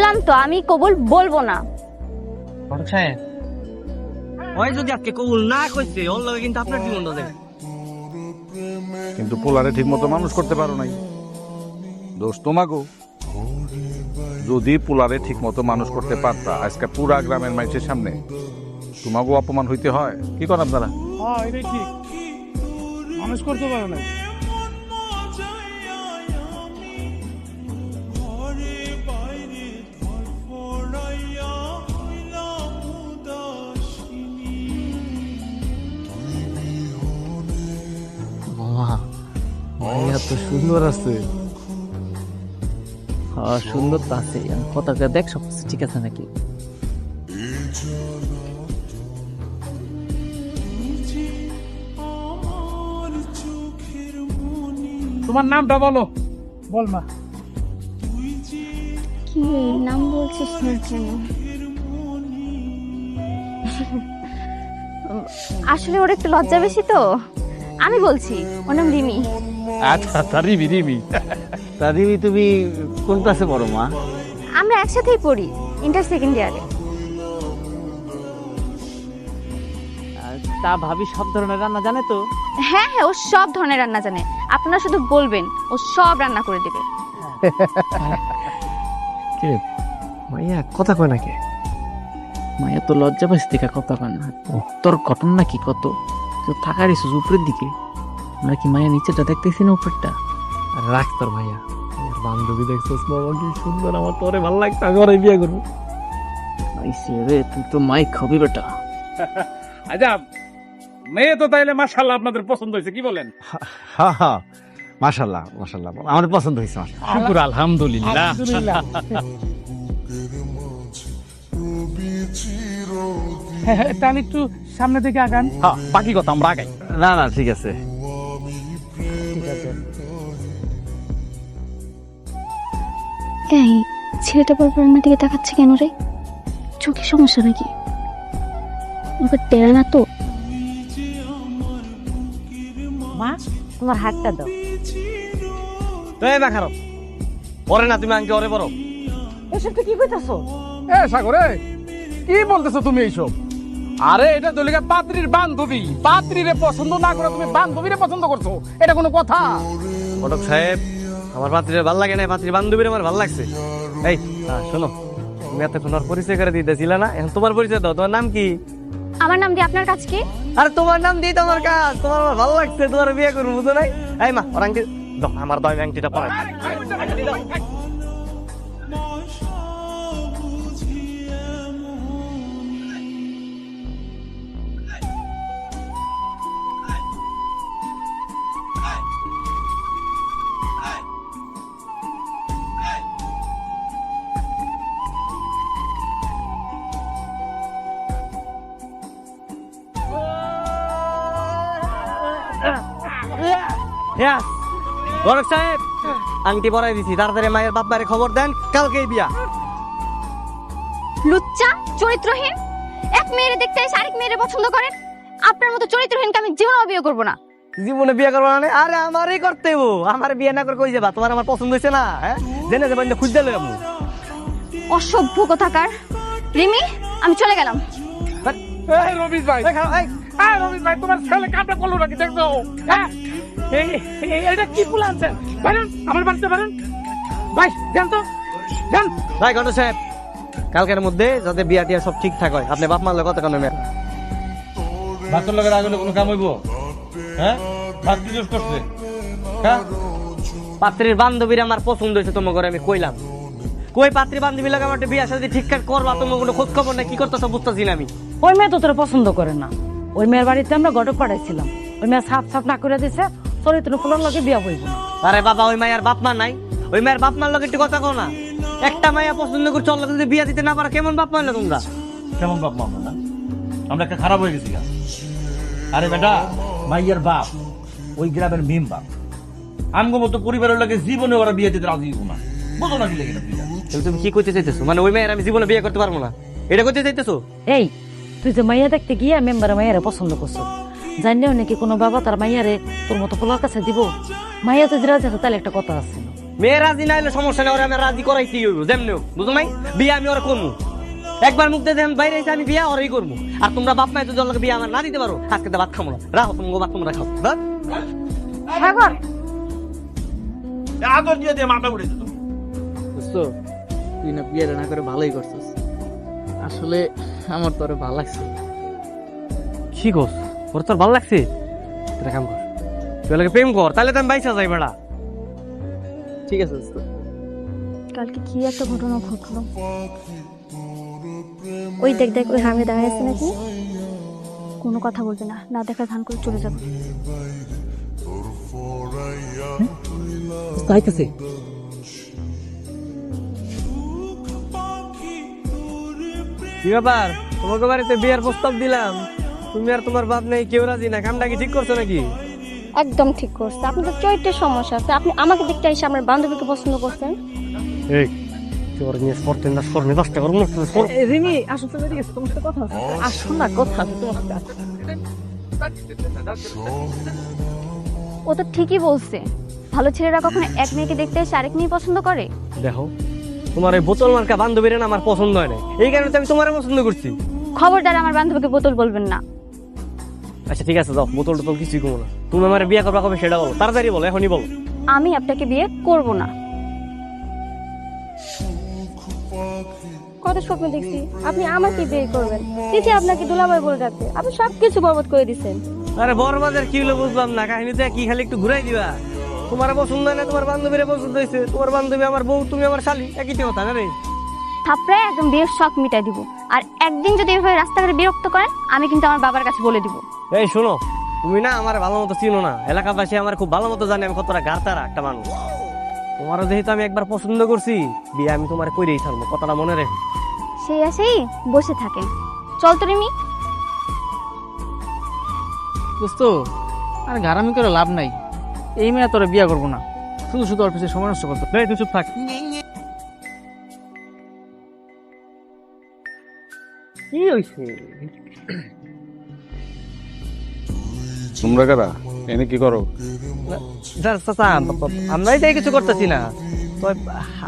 বললাম তো আমি কবুল বলবো না। ওই যদি আজকে কবুল না কইছে ওর লগে কিন্তু আপনার জীবনটা দেবে। কিন্তু পোলারে ঠিক মতো মানুষ করতে পারো নাই, দোষ তোমাকেও। যদি পোলারে ঠিক মতো মানুষ করতে পারতা আজকে পুরা গ্রামের মানুষের সামনে তোমাকেও অপমান হইতে হয়। কি করেন আপনারা? হ্যাঁ এটাই ঠিক, মানুষ করতে পারে না। এত সুন্দর আছে। হ্যাঁ সুন্দর তো আছে, কথাটা দেখ সব ঠিক আছে নাকি? তোমার নামটা বলো। বল মা। কি নাম বলছিস না কেন? আসলে ওর একটু লজ্জা বেশি তো, আমি বলছি ওর নাম রিমি। আচ্ছা তা রিমি রিমি। তা দিবি তুমি কোন ক্লাসে পড়ো মা? আমরা একসাথেই পড়ি, ইন্টার সেকেন্ড ইয়ারে। তা ভাবি সব ধরনের রান্না জানে তো? হ্যাঁ হ্যাঁ, ও সব ধরনের রান্না জানে, আপনারা শুধু বলবেন ও সব রান্না করে দেবে। কে মাইয়া কথা কয় নাকি? মাইয়া তো লজ্জা পাইছে দেখা কথা কয় না। তোর ঘটনা কি কত? তুই থাকার ইস্যু উপরের দিকে, আমরা কি মাইয়া নিচেটা দেখতেছি না উপরটা? রাখ তোর মাইয়া, বান্ধবী দেখছিস বাবা কি সুন্দর, আমার তোরে ভালো লাগতো, আমি ওরে বিয়ে করবো। আইসে রে তুই তো মাইক খাবি বেটা। আচ্ছা মেয়ে তো তাইলে মাশাআল্লাহ আপনাদের পছন্দ হয়েছে, কি বলেন? হ্যাঁ হ্যাঁ মাশাআল্লাহ মাশাআল্লাহ, আমার পছন্দ হয়েছে। শুকুর আলহামদুলিল্লাহ। হ্যাঁ হ্যাঁ, তাহলে একটু সামনে থেকে আগান। হ্যাঁ বাকি কথা আমরা আগাই। না না ঠিক আছে। এই ছেলেটা বারবার আমার দিকে তাকাচ্ছে কেন রে? চোখে সমস্যা নাকি? ওকে টেরা না তো? মা তোমার হাতটা দাও। এই না খারাপ ওরে না, তুমি আঙ্কে ওরে বড়। এসব তো কি কইতাছো? এ সাগরে কি বলতেছো তুমি এইসব? আরে এটা দলিকা পাত্রীর বান্ধবী, পাত্রীরে পছন্দ না করে তুমি বান্ধবীরে পছন্দ করছো, এটা কোনো কথা? ঘটক সাহেব আমার পাত্রীর ভালো লাগে না, পাত্রীর বান্ধবীর আমার ভালো লাগছে। এই শোনো, তুমি এতক্ষণ ওর পরিচয় করে দিতেছিলে না, এখন তোমার পরিচয় দাও। তোমার নাম কি? আমার নাম দিয়ে আপনার কাজ কি? আরে তোমার নাম দিই তোমার কাজ, তোমার আমার ভালো লাগছে, তোমার বিয়ে করবো বুঝো নাই? এই মা ওর আংটি দাও, আমার দাও আংটিটা পরে। ঘটক সাহেব আংটি পরাই দিছি, তাড়াতাড়ি মায়ের বাপ মায়ের খবর দেন, কালকেই বিয়া। লুচ্চা চরিত্রহীন, এক মেয়েরে দেখতে এসে আরেক মেয়েরে পছন্দ করেন। আপনার মতো চরিত্রহীনকে আমি জীবনেও বিয়ে করবো না। জীবনে বিয়ে করবো না? আরে আমারই করতে হইব, আমার বিয়ে না করে কই যাবা? তোমার আমার পছন্দ হয়েছে না? হ্যাঁ জেনে যাবেন খুঁজতে লই আমি। অসভ্য কোথাকার। রিমি আমি চলে গেলাম। এই রবিশ ভাই, এই রবিশ ভাই, তোমার ছেলে কামটা করলো নাকি দেখছো? হ্যাঁ এটা কি ফুল আনছেন? পারেন আমার বাড়িতে পারেন ভাই, জান তো জান। ভাই ঘটক সাহেব কালকের মধ্যে যাতে বিয়া টিয়া সব ঠিকঠাক হয়, আপনি বাপ মারলে কত কানে মেয়ে ভাতের লগে রাগলে কোনো কাম হইব? হ্যাঁ ভাত কি জোর করছে? হ্যাঁ পাত্রীর বান্ধবীর আমার পছন্দ হয়েছে, তোমার ঘরে আমি কইলাম। কই পাত্রী বান্ধবী লাগে আমার বিয়া সাথে ঠিকঠাক করবা, তোমার কোনো খোঁজ খবর নাই, কি করতেছো বুঝতেছি না আমি। ওই মেয়ে তো তোরা পছন্দ করে না। ওই মেয়ের বাড়িতে আমরা ঘটক পাঠাইছিলাম, ওই মেয়ে সাফ সাফ না করে দিছে চরিত্র ফুলার লগে বিয়া হইব না। আরে বাবা ওই মায়ের বাপ মা নাই, ওই মায়ের বাপ মার লগে একটু কথা কও না। একটা মাইয়া পছন্দ করে চল যদি বিয়া দিতে না পারো, কেমন বাপ মাইলে তোমরা? কেমন বাপ মা আমরা? আমরা একটা খারাপ হয়ে গেছি। আরে বেটা মাইয়ার বাপ ওই গ্রামের মেম বাপ, আমগো মতো পরিবারের লাগে জীবনে ওরা বিয়ে দিতে রাজি হবো না, বুঝো না কি লেগে? তুমি কি করতে চাইতেছো? মানে ওই মেয়ের আমি জীবনে বিয়ে করতে পারবো না, এটা করতে চাইতেছো? এই তুই যে মাইয়া দেখতে গিয়া মেম্বারে মাইয়ারে পছন্দ করছো, জানলেও নাকি কোনো বাবা তার মাইয়ারে তোর মতো পোলার কাছে দিব? মাইয়া তো রাজি আছে, তাহলে একটা কথা আছে, মেয়ে রাজি না হলে সমস্যা নেই, ওরা আমি রাজি করাইতেই হইব যেমনি হোক, বুঝো নাই? বিয়ে আমি ওরা করবো, একবার মুখ দিয়ে বাইরে এসে আমি বিয়ে ওরাই করবো। আর তোমরা বাপ মাই যদি ওর বিয়ে আমার না দিতে পারো, আজকে তো ভাত খাবো না, রাখো তুমি ভাত তোমরা খাও। সাগর আদর দিয়ে দিয়ে মাথা উঠে যেত। দোস্ত তুই না বিয়েটা না করে ভালোই করছিস, আসলে আমার তোরে ভালো লাগছে। কি করছ? ওর তোর ভালো লাগছে? তোরা কাম কর, তুই ওকে প্রেম কর, তাহলে তো আমি বাইসা যাই বেড়া। ঠিক আছে দোস্ত। কালকে কি একটা ঘটনা ঘটলো। ওই দেখ দেখ ওই হামে দাঁড়িয়ে আছে নাকি, কোনো কথা বলবে না, না দেখা ধান করে চলে যাবে। তাইতেছে কি ব্যাপার? তোমাকে বাড়িতে বিয়ের প্রস্তাব দিলাম, তুমি আর তোমার বাপ নেই, কেউ রাজি না, কামটা কি ঠিক করছো নাকি? একদম ঠিক করছে, আপনি তো চরিত্রের সমস্যা আছে। আপনি আমাকে দেখতে এসে আমার বান্ধবীকে পছন্দ করছেন। এই তোর নিয়ে স্পর্টেন না স্পর্টে 10 টাকা করুন। রিমি আসো তো, এদিকে এসো, তোমার সাথে কথা আছে। আসো না, কথা আছে তোমার সাথে। ও তো ঠিকই বলছে, ভালো ছেলেরা কখনো এক মেয়েকে দেখতে এসে আরেক মেয়ে পছন্দ করে? দেখো, তোমার এই বোতল মার্কা বান্ধবীর না আমার পছন্দ হয় না, এই কারণে তো আমি তোমার পছন্দ করছি। খবরদার আমার বান্ধবীকে বোতল বলবেন না। আচ্ছা ঠিক আছে, যাও, বোতল টোতল কিছুই কমো না। তুমি আমার বিয়ে করবা কবে সেটা বলো, তাড়াতাড়ি বলো, এখনই বলো। আমি আপনাকে বিয়ে করব না। কত স্বপ্ন দেখছি আপনি আমাকে বিয়ে করবেন, তিথি আপনাকে দুলাভাই বলে যাচ্ছে, আপনি সবকিছু বরবাদ করে দিচ্ছেন। আরে বরবাদের কি হলো বুঝলাম না, কাহিনীতে কি খালি একটু ঘুরাই দিবা? তোমার পছন্দ হয় না, তোমার বান্ধবীর পছন্দ হয়েছে, তোমার বান্ধবী আমার বউ, তুমি আমার শালি, একই তো কথা না রে? থাপড়ায় একদম বিয়ের শখ মিটাই দিব। আর একদিন যদি এভাবে রাস্তাঘাটে বিরক্ত করেন, আমি কিন্তু আমার বাবার কাছে বলে দিব। এই শোনো, তুমি না আমার ভালো মতো চিনো না, এলাকাবাসী আমার খুব ভালো মতো জানে আমি কতটা গাড়তারা একটা মানুষ। তোমারও যেহেতু আমি একবার পছন্দ করছি, বিয়ে আমি তোমার কইরেই থাকবো, কথাটা মনে রেখো। সেই আসেই বসে থাকেন, চল তো রিমি। দোস্ত আর ঘারামি করে লাভ নাই, এই মেয়ে তোরা বিয়ে করবো না, শুধু শুধু ওর পিছিয়ে সময় নষ্ট করতো। এই তুই চুপ থাক। কি হইছে? তোমরা কারা এনে কি করো? আমরা এটাই কিছু করতেছি না, তো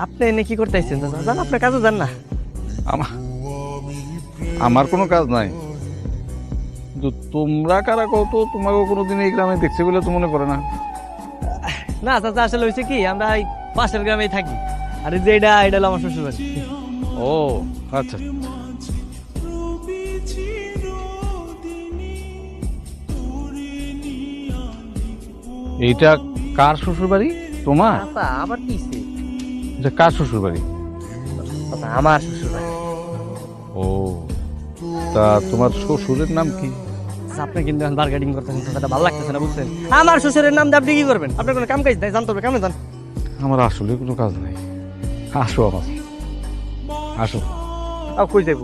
আপনি এনে কি করতেছেন? জান আপনার কাজও জান না। আমার কোনো কাজ নাই, কিন্তু তোমরা কারা কত, তোমাকে কোনোদিন এই গ্রামে দেখছে বলে তো মনে পড়ে না। না চাচা, আসলে হয়েছে কি, আমরা এই পাশের গ্রামেই থাকি, আর এই যে এটা হলো আমার শ্বশুর বাড়ি। ও আচ্ছা, এইটা কার শ্বশুর বাড়ি? তোমার? আচ্ছা আবার কি হইছে? এটা কার শ্বশুর বাড়ি? চাচা, আমার শ্বশুর বাড়ি। ও, তা তোমার শ্বশুরের নাম কি? চাচা, আপনি কিন্তু এখন বার্গেটিং করতেছেন, চাচাটা ভালো লাগতেছে না, বুঝছেন? আমার শ্বশুরের নাম দিয়ে আপনি কি করবেন? আপনার কোনো কাম কাজ নাই, জানতে হবে, কেমন জান? আমার আসলে কোনো কাজ নাই। আসো আমার, আসো। কই যাইব?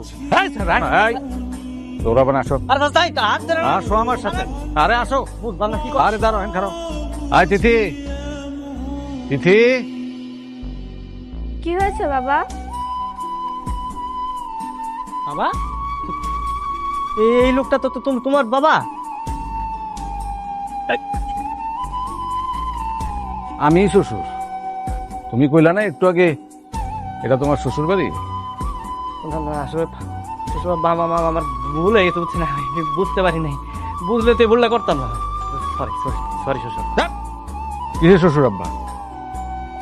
দৌড়াবে না, আসো। আর চাচা, এই তো হাত ধরে আসো আমার সাথে, আরে আসো। বুঝলাম না কি আরে দাঁড়াও, হ্যাঁ খারাপ। আয় তিথি, তিথি। কি হয়েছে বাবা? বাবা, এই লোকটা তো তোমার বাবা? আমি শ্বশুর, তুমি কইলা না একটু আগে এটা তোমার শ্বশুর বাড়ি? না, না, আসলে বাবা মা আমার ভুল হয়ে গেছে, বুঝছি না, আমি বুঝতে পারি নাই, বুঝলে তো এই ভুলটা করতাম না। সরি সরি সরি শ্বশুর। কিসের শ্বশুর আব্বা?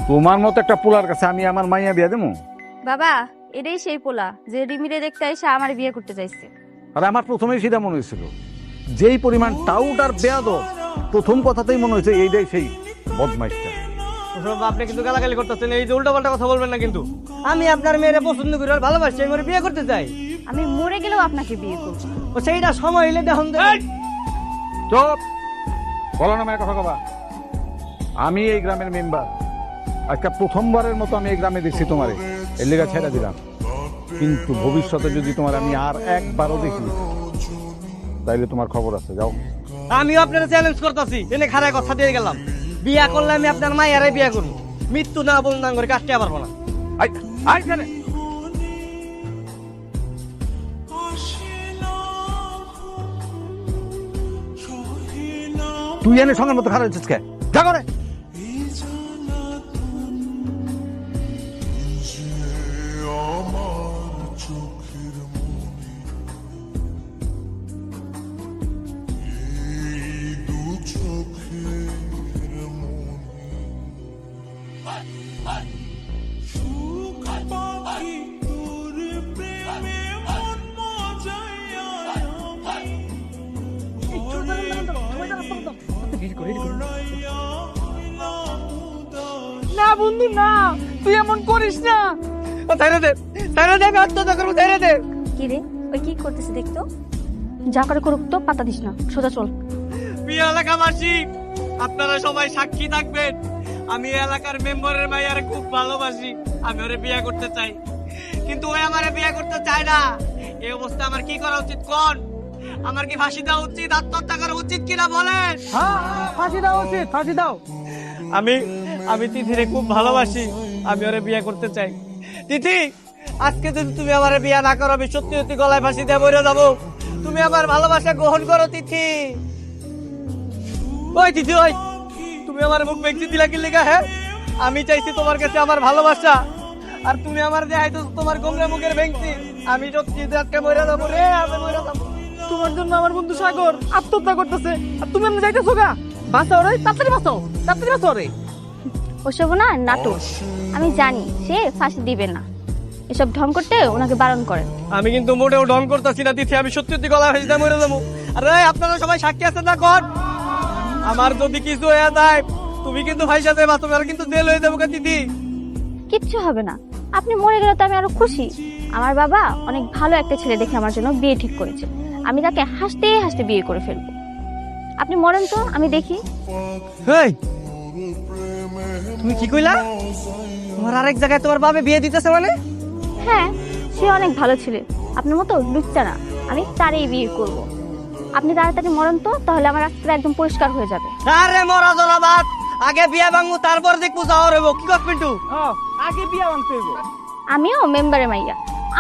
তোমার মতো একটা পোলার কাছে আমি আমার মাইয়া বিয়া দেবো? বাবা, এটাই সেই পোলা যে রিমিরে দেখতে এসে আমার বিয়ে করতে চাইছে। আর আমার প্রথমেই সেটা মনে হয়েছিল, যেই পরিমাণ টাউট আর বেয়াদব, প্রথম কথাতেই মনে হয়েছে এইটাই সেই বদমাইশটা। আপনি কিন্তু গালাগালি করতেছেন, এই যে উল্টা পাল্টা কথা বলবেন না কিন্তু। আমি আপনার মেয়েরে পছন্দ করি আর ভালোবাসি, আমি ওরে বিয়ে করতে চাই। আমি মরে গেলেও আপনাকে বিয়ে করব। ও সেইটা সময় হইলে দেখুন। চুপ, বলো না মেয়ে কথা কবা। আমি এই গ্রামের মেম্বার, আজকে প্রথমবারের মতো আমি এই গ্রামে দেখছি তোমারে, এর লেগা ছেড়ে দিলাম। কিন্তু ভবিষ্যতে যদি তোমার আমি আর একবারও দেখি, তাইলে তোমার খবর আছে, যাও। আমিও আপনারা চ্যালেঞ্জ করতেছি, এনে খারাপ কথা দিয়ে গেলাম, বিয়া করলে আমি আপনার মায়েরাই বিয়া করবো, মৃত্যু না বল না করে কাটতে পারবো না। তুই এনে সঙ্গের মতো খারাপ হচ্ছিস কে? যা করে। না বন্ধু না, তুই এমন করিস না। তাইরা দে, আমি আত্মহত্যা করবো, তাইরা দে। কি রে, ওই কি করতেছে দেখতো? যা করে করুক তো, পাতা দিস না, সোজা চল। প্রিয় এলাকাবাসী, আপনারা সবাই সাক্ষী থাকবেন, আমি এলাকার মেম্বারের মাইয়ারে খুব ভালোবাসি, আমি ওরে বিয়ে করতে চাই, কিন্তু ওই আমারে বিয়ে করতে চায় না। এই অবস্থা আমার কি করা উচিত কোন? আমার কি ফাঁসি দেওয়া উচিত, আত্মহত্যা করা উচিত কিনা বলেন? হ্যাঁ, ফাঁসি দাও উচিত, ফাঁসি দাও। আমি তিথিরে খুব ভালোবাসি, আমি ওরে বিয়ে করতে চাই। তিথি, আজকে যদি তুমি আমার বিয়ে না করো, আমি সত্যি সত্যি গলায় ফাঁসি দিয়ে মরে যাবো। তুমি আমার ভালোবাসা গ্রহণ করো তিথি। ওই তিথি, ওই তুমি আমার মুখ ভেঙে দিলা কি লেগা? হ্যাঁ, আমি চাইছি তোমার কাছে আমার ভালোবাসা, আর তুমি আমার যে হয়তো তোমার গোমরা মুখের ভেঙছি। আমি সত্যি আজকে মরে যাবো রে, আমি মরে যাবো। তোমার জন্য আমার বন্ধু সাগর আত্মহত্যা করতেছে, আর তুমি এমনি যাইতেছো গা? বাঁচাও রে, তাড়াতাড়ি বাঁচাও, তাড়াতাড়ি বাঁচাও রে। ওসব না নাটক, আমি জানি সে ফাঁসি দিবে না। এসব ঢং করতে ওনাকে বারণ করেন। আমি কিন্তু মোটেও ডন করতেছি না তিথি, আমি সত্যি সত্যি গলায় ফাঁসি দিয়ে মরে যাবো। আরে আপনারা সবাই সাক্ষী আছেন না কোন? আমার যদি কিছু হয়ে যায়, তুমি কিন্তু ফাঁসি দেবা, তুমি আর কিন্তু জেল হয়ে যাবো তিথি। কিচ্ছু হবে না, আপনি মরে গেলে তো আমি আরো খুশি। আমার বাবা অনেক ভালো একটা ছেলে দেখে আমার জন্য বিয়ে ঠিক করেছে, আমি তাকে হাসতে হাসতে বিয়ে করে ফেলবো। আপনি মরেন তো, আমি দেখি। হেই, তুমি কি কইলা? তোমার আরেক জায়গায় তোমার বাবা বিয়ে দিতেছে মানে? হ্যাঁ, সে অনেক ভালো ছেলে, আপনার মতো লুচ্চা না, আমি তারই বিয়ে করব। আপনি তাড়াতাড়ি মরেন তো, তাহলে আমার রাস্তা একদম পরিষ্কার হয়ে যাবে। আরে মরা জলা বাদ, আগে বিয়ে ভাঙবো তারপর দেখবো যাওয়ার হইব। কি কর পিন্টু? আগে বিয়ে আনতে হইব। আমিও মেম্বারে মাইয়া,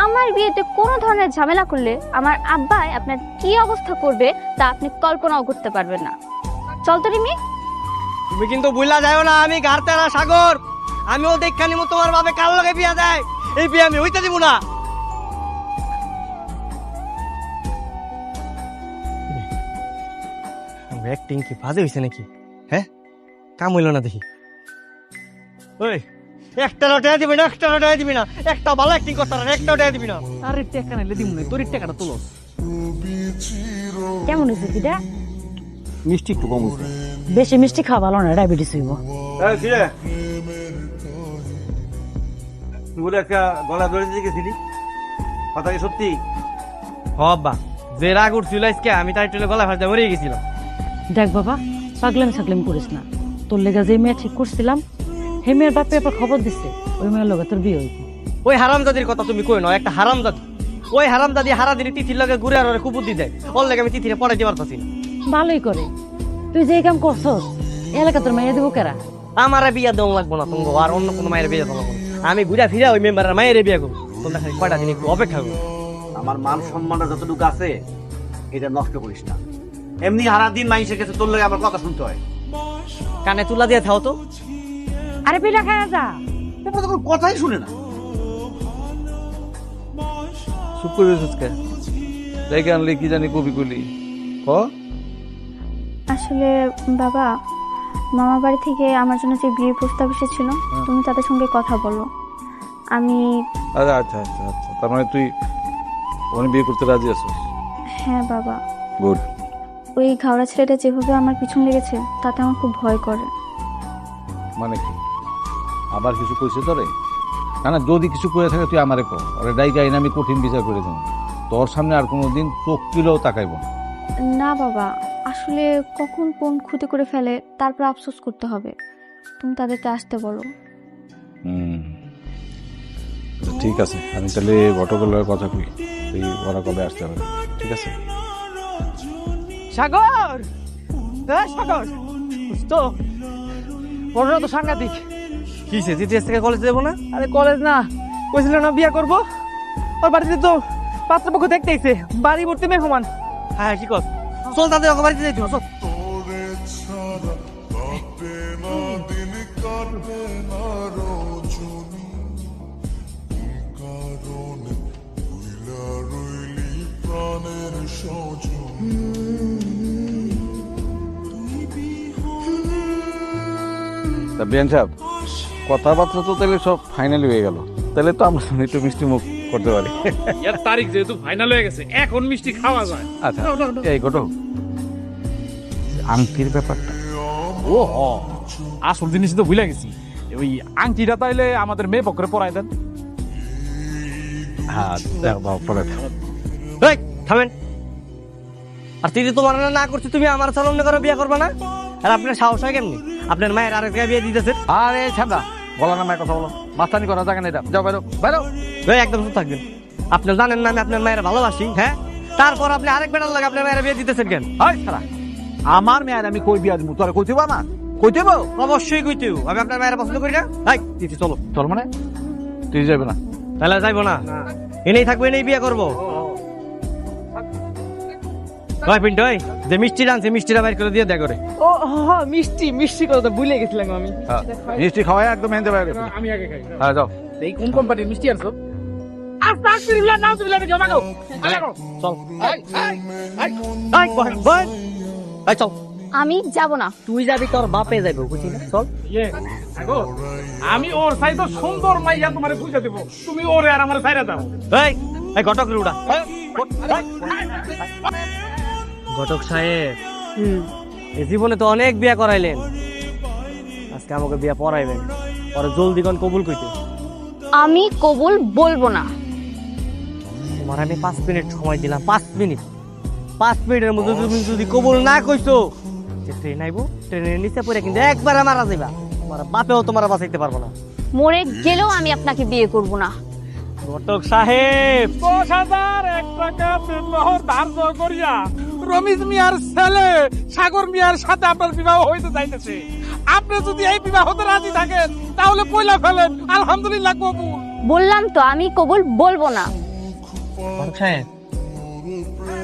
আমার বিয়েতে কোনো ধরনের ঝামেলা করলে আমার আব্বাই আপনার কি অবস্থা করবে তা আপনি কল্পনাও করতে পারবেন না। চল তো রিমি। তুমি কিন্তু ভুলা যাও না, আমি ঘাড়তেরা সাগর, আমিও দেখা নিব তোমার বাবে কার লগে বিয়া দেয়। এই বিয়ে আমি হইতে দিব না। অ্যাক্টিং কি বাজে হইছে নাকি? হ্যাঁ, কাম হইল না দেখি। ওই একটা লটাই দিবি না, একটা লটাই দিবি না, একটা ভালো অ্যাক্টিং করতে না, একটা লটাই দিবি না। আরে টাকা নাইলে দিমু না, তোর টাকাটা তোলো। কেমন হয়েছে দিদা? মিষ্টি একটু কম হয়েছে। বেশি মিষ্টি খাওয়া ভালো না, ডায়াবেটিস হইব। বলে একটা গলা ধরে দিয়ে গেছিলি, কথা কি সত্যি? হব্বা, যে রাগ উঠছিল আজকে, আমি তাই টুলে গলা ফাঁসতে মরে গেছিলাম। দেখ বাবা, পাগলামি সাগলামি করিস না। তোর লেগে যে মেয়ে ঠিক করছিলাম, হে মেয়ের বাপে এবার খবর দিচ্ছে, ওই মেয়ের লগে তোর বিয়ে হইব। ওই হারামজাদির কথা তুমি কই না, একটা হারামজাদি। ওই হারামজাদি হারা দিনে তিথির লগে ঘুরে আর ওরে খুব বুদ্ধি দেয়। ওর লাগে আমি তিথিরে পড়াইতে পারতাছি না। ভালোই করে, তুই যে কাম করছস, এলাকা তোর মেয়ে দেবো কেরা? আমার বিয়া দেওয়া লাগবো না তুমি, আর অন্য কোনো মায়ের বিয়ে দেওয়া লাগবো না। আমি ঘুরে ফিরে ওই মেম্বারের মায়ের বিয়ে করবো। তোমরা খালি কয়টা দিন একটু অপেক্ষা করো। আমার মান সম্মানটা যতটুকু আছে এটা নষ্ট করিস না। এমনি হারা দিন মানুষের কাছে তোর লাগে আমার কথা শুনতে হয়। কানে তুলা দিয়ে থাও তো। আরে পিঠা খায় যা। তারপরে তো কোনো কথাই শুনে না। চুপ করে রয়েছিস কে? জায়গা আনলে কি জানি কবি কলি ক। আসলে বাবা, মামা বাড়ি থেকে আমার জন্য যে বিয়ের প্রস্তাব এসেছিল, তুমি তাদের সঙ্গে কথা বলো। আমি আচ্ছা আচ্ছা আচ্ছা আচ্ছা, তার মানে তুই ওখানে বিয়ে করতে রাজি আছিস? হ্যাঁ বাবা, গুড। ওই ঘাওড়া ছেলেটা যেভাবে আমার পিছন লেগেছে তাতে আমার খুব ভয় করে। মানে কি আবার কিছু কইছে তোরে? না না, যদি কিছু করে থাকে তুই আমারে কর, ওরে ডাইকা এনে আমি কঠিন বিচার করে দেবো। তোর সামনে আর কোনোদিন চোখ তুলেও তাকাইব না। না বাবা, আসলে কখন কোন ক্ষতি করে ফেলে তারপর আফসোস করতে হবে। তুমি তাদেরকে আসতে বলো। ঠিক আছে, আমি তাহলে ঘটকগুলোর কথা কই, তুই ওরা কবে আসতে হবে, ঠিক আছে? সাগর, সাগর তো ঘটনা তো সাংঘাতিক। কিসে তিথি থেকে কলেজ দেবো না? আরে কলেজ না, কইছিল না বিয়া করবো। ওর বাড়িতে তো পাত্রপক্ষ দেখতে আইছে, বাড়ি ভর্তি মেহমান। হ্যাঁ ঠিক আছে, চল তাদের ওকে বাড়িতে যাইতে চল। তা বিয়ান সাহেব, কথাবার্তা তো তাহলে সব ফাইনালি হয়ে গেল, তাহলে তো আমরা একটু মিষ্টি মুখ করতে পারি। এর তারিখ যেহেতু ফাইনাল হয়ে গেছে, এখন মিষ্টি খাওয়া যায়। আচ্ছা এই ঘটক, আংটির ব্যাপারটা ও হ, আসল জিনিস তো ভুলে গেছি। ওই আংটিটা তাইলে আমাদের মেয়ে পক্ষে পরাই দেন। হ্যাঁ দেখ বাবা, পরে এই থামেন। আর তিনি তোমার না করছে, তুমি আমার সামনে করে বিয়ে করবে না? আর আপনার সাহস হয় কেমনি? আপনার মায়ের আরেক জায়গায় বিয়ে দিতেছেন। আরে ছান্দা, বলা না মায়ের কথা বলো, মাস্তানি করা জায়গা নেই, যাও বাইরো বাইরো। এই একদম চুপ থাকবেন। আপনি জানেন না আমি আপনার মায়ের ভালোবাসি, হ্যাঁ? তারপর আপনি আরেক বেটার লাগে আপনার মায়ের বিয়ে দিতেছেন কেন? হাই সারা, আমার মেয়ের আমি কই বিয়া দিব, তোরা কই দিব না? কই দিব? অবশ্যই কইতেও, আমি আপনার মায়ের পছন্দ করি না। এই দিদি চলো। চল মানে তুই যাবে না? তাহলে যাইবো না, এনেই থাকবো, এনেই বিয়ে করবো। ওই পিন্টু, ওই যে মিষ্টি আনছে মিষ্টিটা বাইর করে দিয়ে দেখ করে। ও হ্যাঁ, মিষ্টি মিষ্টি কথা ভুলে গেছিলাম আমি। হ্যাঁ, মিষ্টি খাওয়াই একদম হেনতে বাইরে। আমি আগে খাই। হ্যাঁ যাও। এই কোন কোম্পানির মিষ্টি আনছো? আস্তাগফিরুল্লাহ, নাউযুবিল্লাহ, জমা গাও। চল। এই বহেন বহেন, এই চল। আমি যাব না। তুই যাবি, তোর বাপে যাইব, বুঝলি না? চল। ইয়ে, আগো, আমি ওর চাইতো সুন্দর মাইয়া তোমারে বুঝা দেব, তুমি ওরে আর আমার ছাইরা দাও। এই এই ঘটক রুড়া। ঘটক সাহেব, এই জীবনে তো অনেক বিয়া করাইলেন, আজকে আমাকে বিয়া পড়াইবেন। পরে জলদি কোন কবুল কইতে। আমি কবুল বলবো না। তোমার আমি 5 মিনিট সময় দিলাম, 5 মিনিট। 5 মিনিটের মধ্যে তুমি যদি কবুল না কইছো, যে ট্রেন আইবো, ট্রেনের নিচে পড়ে কিন্তু একবারে মারা যাইবা। তোমার বাপেও তোমার বাঁচাইতে পারবো না। মরে গেলেও আমি আপনাকে বিয়ে করব না। ঘটক সাহেব, 10,001 টাকা বেতন ধার্য করিয়া রমিজ মিয়ার ছেলে সাগর মিয়ার সাথে আপনার বিবাহ হইতে যাইতেছে। আপনি যদি এই বিবাহ হতে রাজি থাকেন, তাহলে পয়লা ফেলেন, আলহামদুলিল্লাহ কবুল। বললাম তো আমি কবুল বলবো না। ঘটক সাহেব,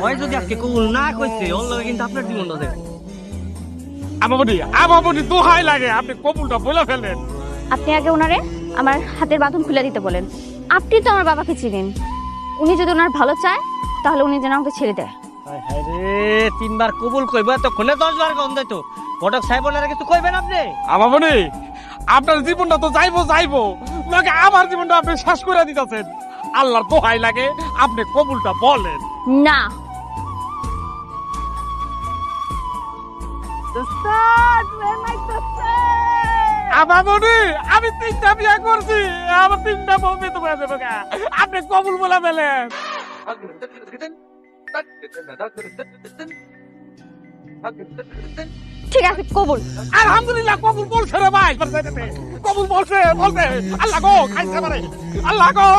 ওই যদি আজকে কবুল না কইছে, ওর লগে কিন্তু আপনার জীবনটা দেবে। আমাবনি দোহাই লাগে, আপনি কবুলটা বলে ফেলেন। আপনি আগে ওনারে আমার হাতের বাঁধন খুলে দিতে বলেন। আপনি তো আমার বাবাকে চিনেন, উনি যদি ওনার ভালো চায় তাহলে উনি যেন আমাকে ছেড়ে দেয়। হায় হায় রে, 3 বার কবুল কইবা, এতক্ষণে 10 বার কম দিত। ঘটক সাহেব ওনারা কিছু কইবেন আপনি? আমাবনি, আপনার জীবনটা তো যাইবো, নাকি আমার জীবনটা আপনি শেষ করে দিতেছেন। আল্লাহর দোহাই লাগে, আপনি কবুলটা বলেন। না। আমাবনি, আমি 3টা বিয়ে করছি, আমার 3টা বউ বেতন হয়ে যাবে গা। আপনি কবুল বলে ফেলেন। ঠিক আছে, কবুল। আলহামদুলিল্লাহ কবুল বলছে রে ভাই, কবুল বলছে। আল্লাহ গো, খাইছে পারে, আল্লাহ গো।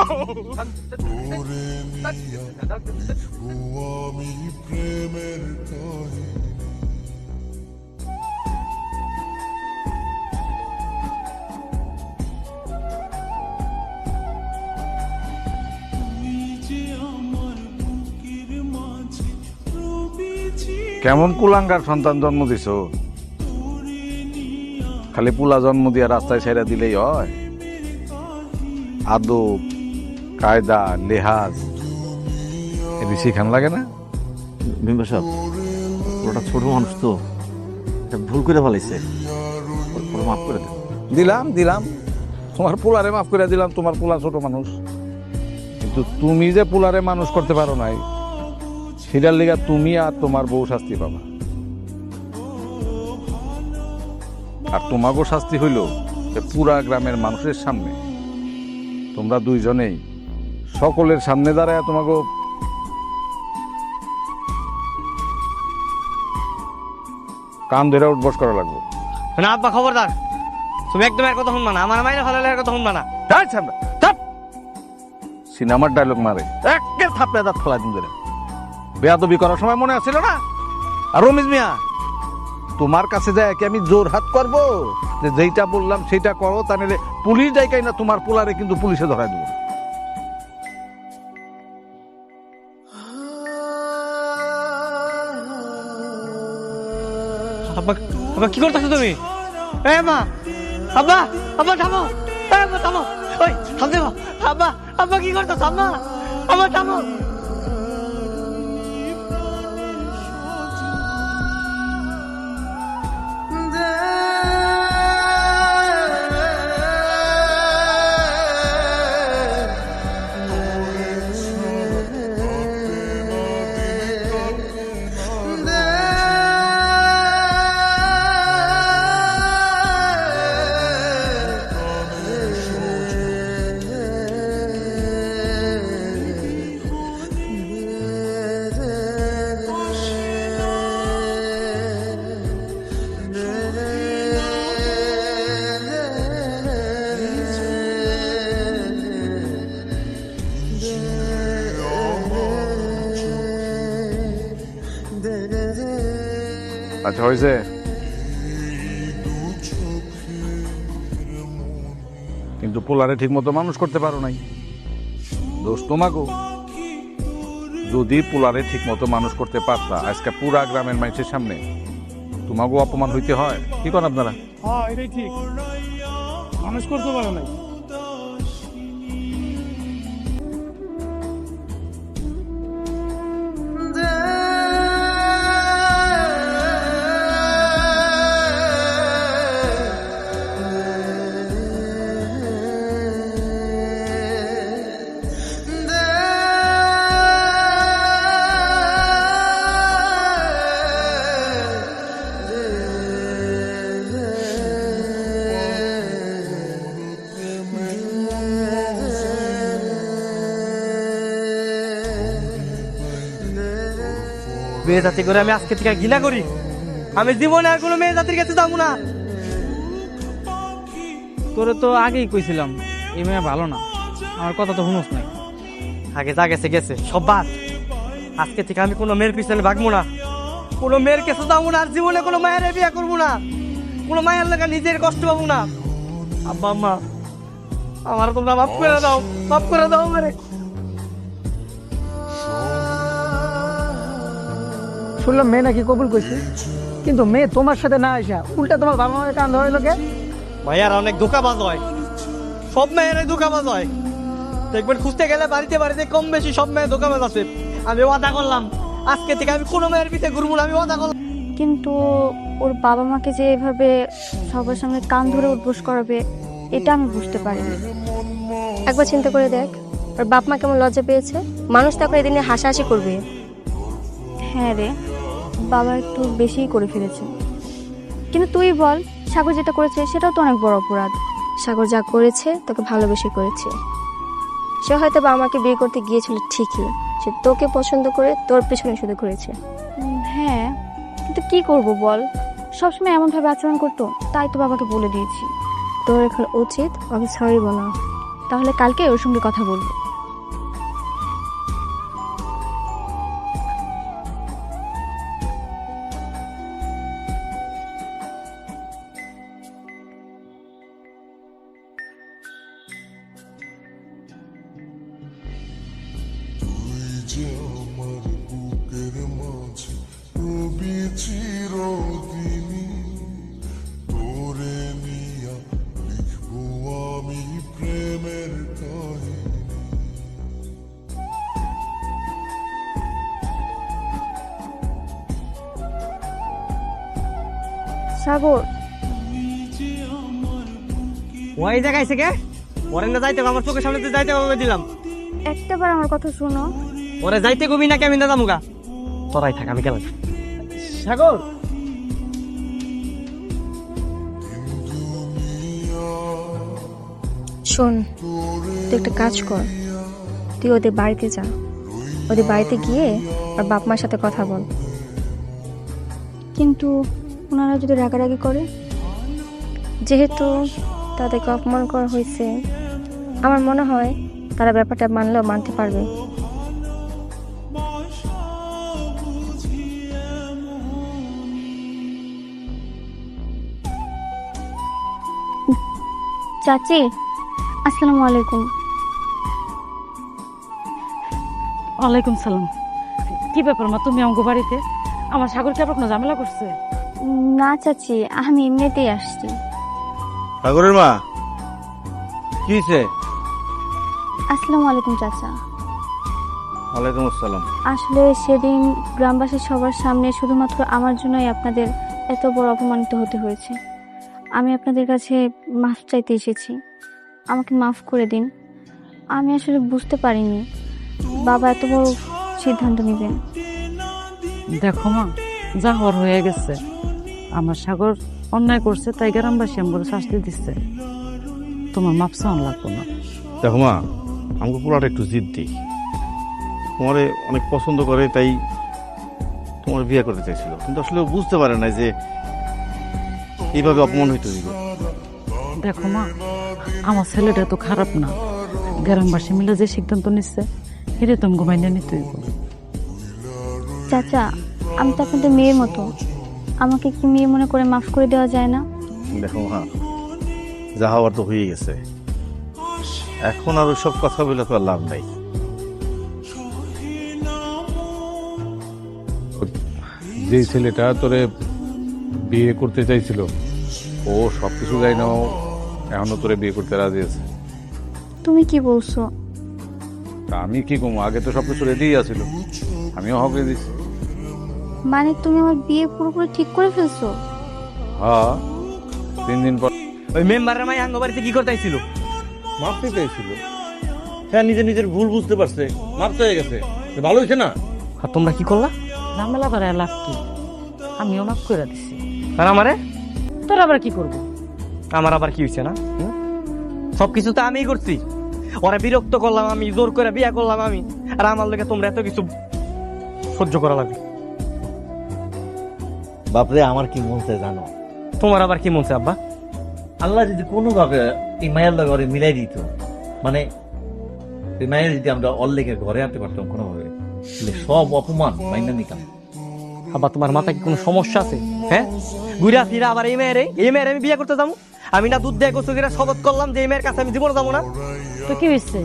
কেমন কুলাঙ্গার সন্তান জন্ম দিছ? খালি পুলা জন্ম দিয়া রাস্তায় ছেড়ে দিলেই হয়? আদব, কায়দা, লেহাজ এটি শিখান লাগে না? বিম্বা সাহেব, ওটা ছোট মানুষ তো, এটা ভুল করে ফেলাইছে, ওর মাফ করে দেন। দিলাম তোমার পোলারে মাফ করে দিলাম, তোমার পোলা ছোট মানুষ। কিন্তু তুমি যে পোলারে মানুষ করতে পারো নাই, সেটার লিগা তুমি আর তোমার বউ শাস্তি পাবা। আর তোমাকেও শাস্তি হইল পুরা গ্রামের মানুষের সামনে, তোমরা দুইজনেই সকলের সামনে দাঁড়ায় তোমাকে কান ধরে উঠবস করা লাগবে। না আব্বা, খবরদার, তুমি একদম এর কথা শুনবা না। আমার মায়ের ফেলালে এর কথা শুনবা না। সিনেমার ডায়লগ মারে একে থাপড়ে দাঁত ফেলা দিন ধরে। বেয়াদবি করার সময় মনে আসছিল না? আর রমিজ মিয়া, তোমার কাছে যায় কি আমি জোর হাত করব যে যেইটা বললাম সেইটা করো, তা নিলে পুলিশ যাইকাই না তোমার পোলারে কিন্তু পুলিশে ধরাই দেবো। আব্বা, আব্বা কি করতেছো তুমি? এ মা, আব্বা, আব্বা থামো, আব্বা থামো, ওই থামতে মা। আব্বা, আব্বা কি করতেছো? আম্মা, আব্বা থামো। আচ্ছা হয়েছে, কিন্তু পোলারে ঠিক মতো মানুষ করতে পারো নাই, দোষ তোমাকেও। যদি পোলারে ঠিক মতো মানুষ করতে পারতা আজকে পুরা গ্রামের মানুষের সামনে তোমাকেও অপমান হইতে হয়। কি করেন আপনারা? হ্যাঁ এটাই ঠিক, মানুষ করতে পারে নাই। মেয়ে জাতি করে আমি আজকে থেকে ঘৃণা করি। আমি জীবনে আর কোনো মেয়ে জাতির কাছে যাবো না। তোরে তো আগেই কইছিলাম এই মেয়ে ভালো না, আমার কথা তো শুনোস নাই। আগে যা গেছে গেছে, সব বাদ। আজকে থেকে আমি কোনো মেয়ের পিছনে ভাগবো না, কোনো মেয়ের কাছে যাবো না, আর জীবনে কোনো মায়ের বিয়ে করবো না, কোনো মায়ের লাগা নিজের কষ্ট পাবো না। আব্বা আম্মা, আমার তোমরা মাফ করে দাও, মাফ করে দাও আমারে। শুনলাম মেয়ে নাকি কবুল করছে, কিন্তু মেয়ে তোমার সাথে না আসা উল্টা তোমার বাবা মায়ের কান ধরে লোকে। ভাইয়ার অনেক ধোকাবাজ হয়, সব মেয়েরাই ধোকাবাজ হয়। দেখবেন খুঁজতে গেলে বাড়িতে বাড়িতে কম বেশি সব মেয়ে ধোকাবাজ আছে। আমি ওয়াদা করলাম আজকে থেকে আমি কোনো মেয়ের পিছে ঘুরবো না, আমি ওয়াদা করলাম। কিন্তু ওর বাবা মাকে যে এভাবে সবার সামনে কান ধরে উদ্বোস করাবে, এটা আমি বুঝতে পারিনি। একবার চিন্তা করে দেখ, ওর বাপ মা কেমন লজ্জা পেয়েছে। মানুষ তাকে এদিন নিয়ে হাসাহাসি করবে। হ্যাঁ রে, বাবা একটু বেশিই করে ফেলেছে। কিন্তু তুই বল, সাগর যেটা করেছে সেটাও তো অনেক বড় অপরাধ। সাগর যা করেছে তোকে ভালোবেসে করেছে। সে হয়তো বা আমাকে বিয়ে করতে গিয়েছিল ঠিকই, সে তোকে পছন্দ করে তোর পেছনে শুধু ঘুরেছে। হ্যাঁ, কিন্তু কি করব বল, সবসময় এমনভাবে আচরণ করতো, তাই তো বাবাকে বলে দিয়েছি। তোর এখন উচিত ওকে সরি বলা। তাহলে কালকে ওর সঙ্গে কথা বলবো। সাগর, ওই জায়গায় এসে কে ওরে না যাইতে হবে, আমার চোখের সামনে দিয়ে যাইতে হবে দিলাম। একটাবার আমার কথা শোনো। ওরে যাইতে কবি নাকি আমি না যামুগা, তোরাই থাক, আমি গেলাম। সাগর, শোন, তুই একটা কাজ কর, তুই ওদের বাড়িতে যা। ওদের বাড়িতে গিয়ে ওর বাপ মার সাথে কথা বল। কিন্তু ওনারা যদি রাগারাগি করে? যেহেতু তাদেরকে অপমান করা হয়েছে, আমার মনে হয় তারা ব্যাপারটা মানলেও মানতে পারবে। চাচি, আসসালামু আলাইকুম। ওয়ালাইকুম সালাম। কি ব্যাপার মা, তুমি আমাকে বাড়িতে? আমার সাগর কি আবার কোনো ঝামেলা করছে? না চাচি, আমি এমনিতেই আসছি। সাগরের মা কি হয়েছে? আসসালামু আলাইকুম চাচা। ওয়ালাইকুম আসসালাম। আসলে সেদিন গ্রামবাসীর সবার সামনে শুধুমাত্র আমার জন্যই আপনাদের এত বড় অপমানিত হতে হয়েছে। আমি আপনাদের কাছে মাফ চাইতে এসেছি, আমাকে মাফ করে দিন। আমি আসলে বুঝতে পারিনি বাবা এত বড় সিদ্ধান্ত নেবেন। দেখো মা, যা হওয়ার হয়ে গেছে। আমার সাগর অন্যায় করছে, তাই গ্রামবাসী আমাকে শাস্তি দিচ্ছে। তোমার মাপ চাওয়া লাগতো না। দেখো মা, আমাকে পুরাটা একটু জিদ্দি, তোমারে অনেক পছন্দ করে, তাই তোমার বিয়ে করতে চাইছিল, কিন্তু আসলে ও বুঝতে পারে না যে এইভাবে অপমান হইতে দিব। দেখো মা, আমার ছেলেটা তো খারাপ না। গ্রামবাসী মিলে যে সিদ্ধান্ত নিচ্ছে এটা তুমি ঘুমাই নিতে হইব। চাচা, আমি তো আপনাদের মেয়ের মতো, আমাকে কি মেয়ে মনে করে মাফ করে দেওয়া যায় না? দেখো মা, যা হওয়ার তো হয়ে গেছে, এখন আর সব কথা বলে তো আর লাভ নাই। যে ছেলেটা তোরে বিয়ে করতে চাইছিল ও সবকিছু যাই না, এখনো তোরে বিয়ে করতে রাজি আছে। তুমি কি বলছো? তা আমি কি কমু, আগে তো সবকিছু রেডি আছিল, আমিও হকে দিছি। মানে তুমি আমার বিয়ে পুরোপুরি ঠিক করে ফেলছো? হ্যাঁ, 3 দিন পর ওই মেম্বারের মাই আঙ্গ বাড়িতে কি করতে আইছিল? মাপ চাইছিল, হ্যাঁ নিজের নিজের ভুল বুঝতে পারছে, মাপ হয়ে গেছে, ভালো হয়েছে না? আর তোমরা কি করলা? ঝামেলা করে লাভ কি? আমিও মাফ করে দিছি। আর আমারে? তোর আবার কি করবো? আমার আবার কি হয়েছে না? সবকিছু তো আমিই করছি। ওরা বিরক্ত করলাম আমি, জোর করে বিয়া করলাম আমি, আর আমার লোকে তোমরা এত কিছু সহ্য করা লাগবে। বাপরে, আমার কি মন চায় জানো? তোমার আবার কি মন চায় আব্বা? আল্লাহ যদি কোনোভাবে এই মায়ের লগে ঘরে মিলাই দিত, মানে এই মায়ের যদি আমরা অল্লেখের ঘরে আনতে পারতাম কোনোভাবে, তাহলে সব অপমান মাইনা নিতাম। আব্বা তোমার মাথায় কি কোনো সমস্যা আছে? হ্যাঁ, ঘুরা ফিরা আবার এই মেয়ের আমি বিয়ে করতে যাবো? আমি না দুধ দিয়ে গোসল করে শপথ করলাম যে এই মেয়ের কাছে আমি জীবনে যাবো না। তো কি হয়েছে?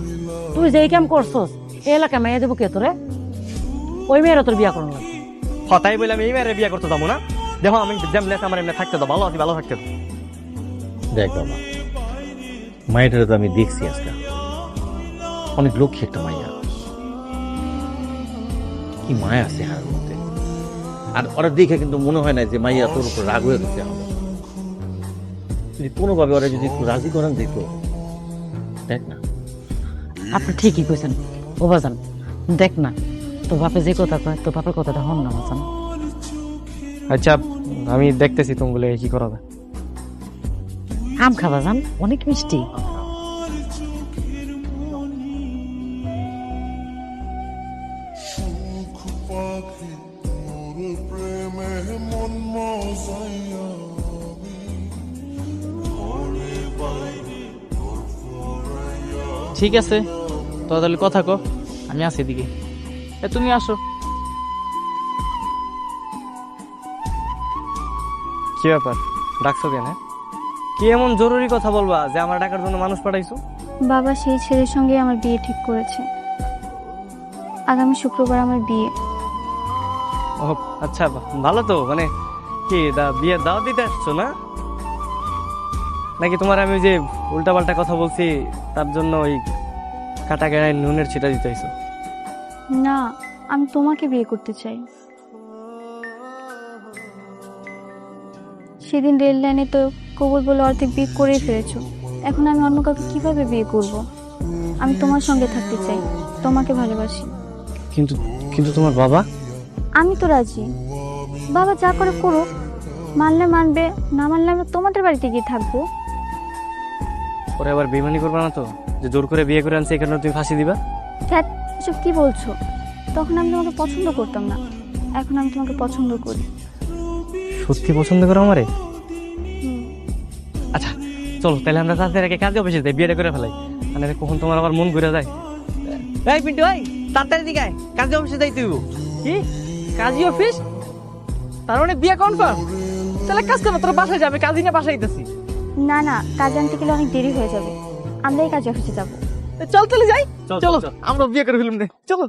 তুই যে কাম করছস এই এলাকা মেয়ে দেবো কে তোরে? ওই মেয়েরা তোর বিয়া করানো লাগবে। হতাই বলে আমি এই মেয়ের বিয়ে করতে যাবো না। দেখো আমি যেমন আমার এমনি থাকতে দাও, ভালো আছি, ভালো থাকতে দাও। দেখ বাবা, মায়েরটা তো আমি দেখছি আজকে, অনেক লক্ষ্মী একটা মাইয়া, কি মায়া আছে হার মধ্যে। আর ওরা দেখে কিন্তু মনে হয় না যে মাইয়া তোর উপর রাগ হয়ে গেছে। যদি কোনোভাবে ওরা যদি একটু রাজি করান দিত, দেখ না। আপনি ঠিকই কইছেন ও বাজান, দেখ না তোর বাপে যে কথা কয়, তোর বাপের কথাটা হন না বাজান। আচ্ছা, আমি দেখতেছি তুমি বলে কি করা যায়। আম খাবা যান, অনেক মিষ্টি। ঠিক আছে, তো তাহলে কথা কো, আমি আছি এদিকে। তুমি আসো। কি ব্যাপার, ডাকছো কেন? কি এমন জরুরি কথা বলবা যে আমার ডাকার জন্য মানুষ পাঠাইছো? বাবা সেই ছেলের সঙ্গে আমার বিয়ে ঠিক করেছে। আগামী শুক্রবার আমার বিয়ে। ও আচ্ছা, ভালো তো। মানে কি বিয়ের দাওয়াত দিতে আসছো না নাকি? তোমার আমি যে উল্টাপাল্টা কথা বলছি তার জন্য ওই কাটা গায়ে নুনের ছিটা দিতে হইছো? না, আমি তোমাকে বিয়ে করতে চাই। সেদিন রেল লাইনে তো কবুল বলে অর্ধেক বিয়ে করেই ফেলেছো, এখন আমি অন্য কাউকে কিভাবে বিয়ে করব? আমি তোমার সঙ্গে থাকতে চাই, তোমাকে ভালোবাসি। কিন্তু কিন্তু তোমার বাবা? আমি তো রাজি, বাবা যা করে করো, মানলে মানবে, না মানলে আমি তোমাদের বাড়িতে গিয়ে থাকবো। ওরা আবার বেমানি করবে না তো, যে জোর করে বিয়ে করে আনছে এখানে তুমি ফাঁসি দিবা? ধ্যাৎ, এসব কি বলছো? তখন আমি তোমাকে পছন্দ করতাম না, এখন আমি তোমাকে পছন্দ করি। সত্যি পছন্দ করো আমারে? আচ্ছা চলো তাহলে আমরা তাড়াতাড়ি আগে কাজে অফিসে যাই, বিয়েটা করে ফেলাই। মানে কখন তোমার আবার মন ঘুরে যায়। এই পিন্টু ভাই, তাড়াতাড়ি দিকে আয়, কাজে অফিসে যাই। তুই কি কাজী অফিস? তার মানে বিয়ে কনফার্ম? তাহলে কাজ করো, তোর বাসায় যাবে, কাজী না বাসায় দিতেছি। না না, কাজে আনতে গেলে অনেক দেরি হয়ে যাবে, আমরাই কাজে অফিসে যাবো। চল তাহলে যাই। চলো আমরা বিয়ে করে ফেলুন রে, চলো।